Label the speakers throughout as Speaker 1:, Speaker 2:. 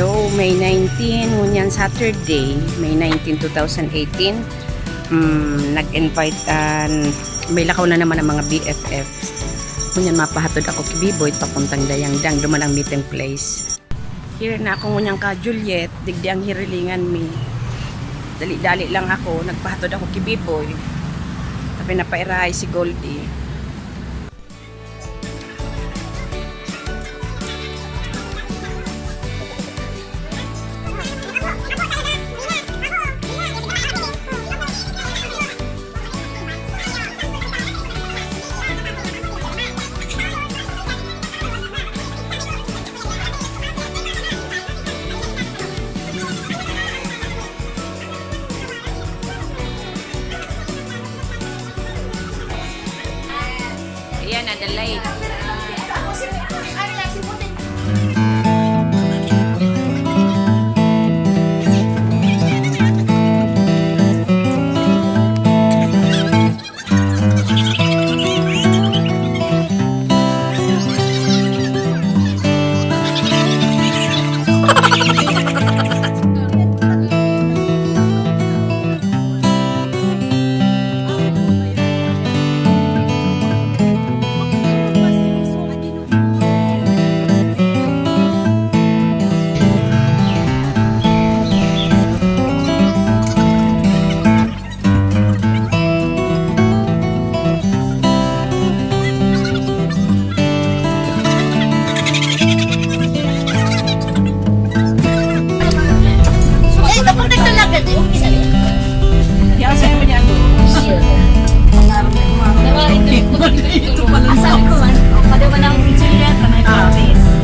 Speaker 1: Hello, May 19, ngunyan Saturday, May 19, 2018. Nag-invite may lakaw na naman ang mga BFF. Ngunyan mapahatod ako kay Biboy papuntang Dayangdang, dumalang meeting place. Here na ako ngunyang ka Juliet, digdi ang hirilingan mi. Dali-dali lang ako, nagpahatod ako kay Biboy. Tapi napairahay si Goldie. Ayan, nadalay.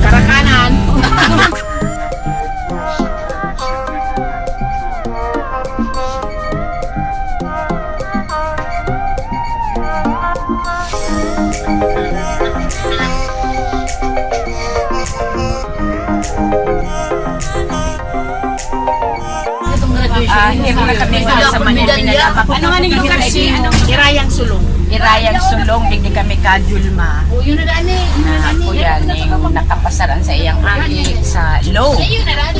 Speaker 1: Karakanan. Hiro na kami sa Manila. Ano nga nang lugar si Irayang Sulong? Irayang Sulong, digdi kami kadulma.
Speaker 2: O yun na daan eh.
Speaker 1: Ako yan, yung nakapasaran sa iyang ani sa low.
Speaker 2: Ayun na daan.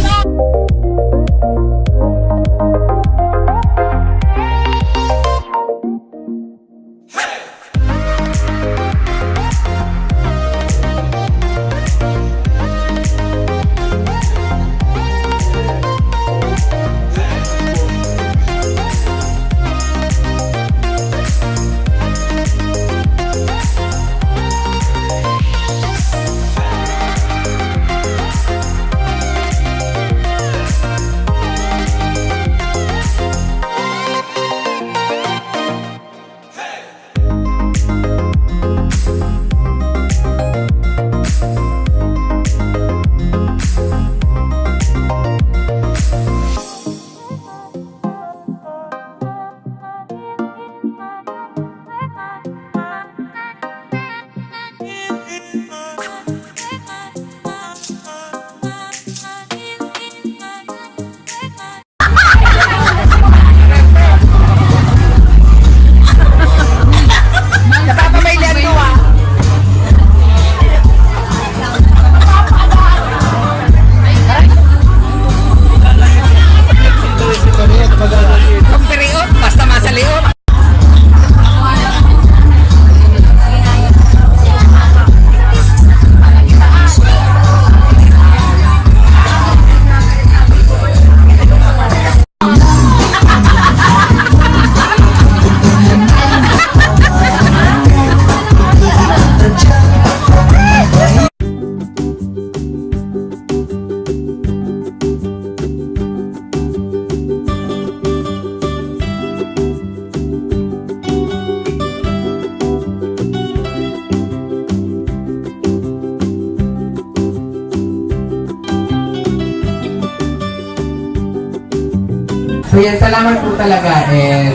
Speaker 3: So yan, salamat po talaga and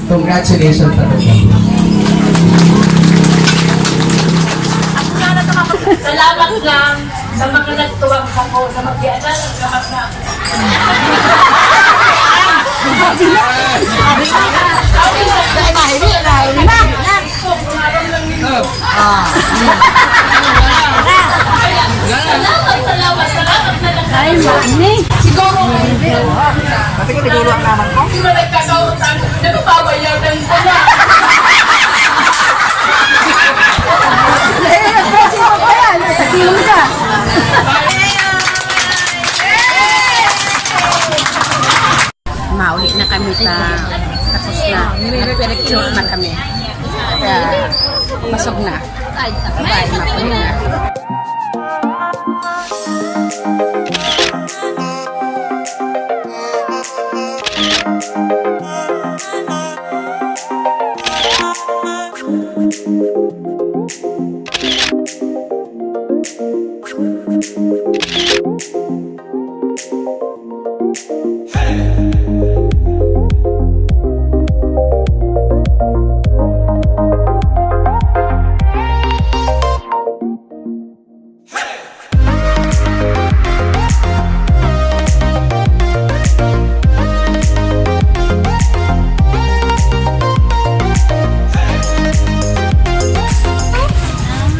Speaker 3: congratulations sa mga.
Speaker 2: Salamat lang sa mga nagtuwang ako na mag-ianan ang lahat na. Salamat.
Speaker 1: Ay, mani.
Speaker 2: Siguro, pati ko siguro ang naman ko. Hindi mo nagkakautan. Nababayaran ko na.
Speaker 1: Tatilong ka. Mauli na kami tapos na. Nag-picture na kami. Kaya, pasok na. Bye, mapunin na.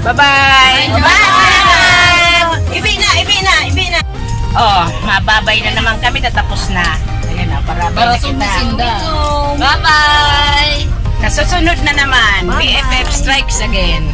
Speaker 1: Bye-bye! Bye! Ibi na! Oh, mababay na naman kami, tatapos na. Ayan na, para kita. Bye-bye! Nasusunod na naman, BFF strikes again.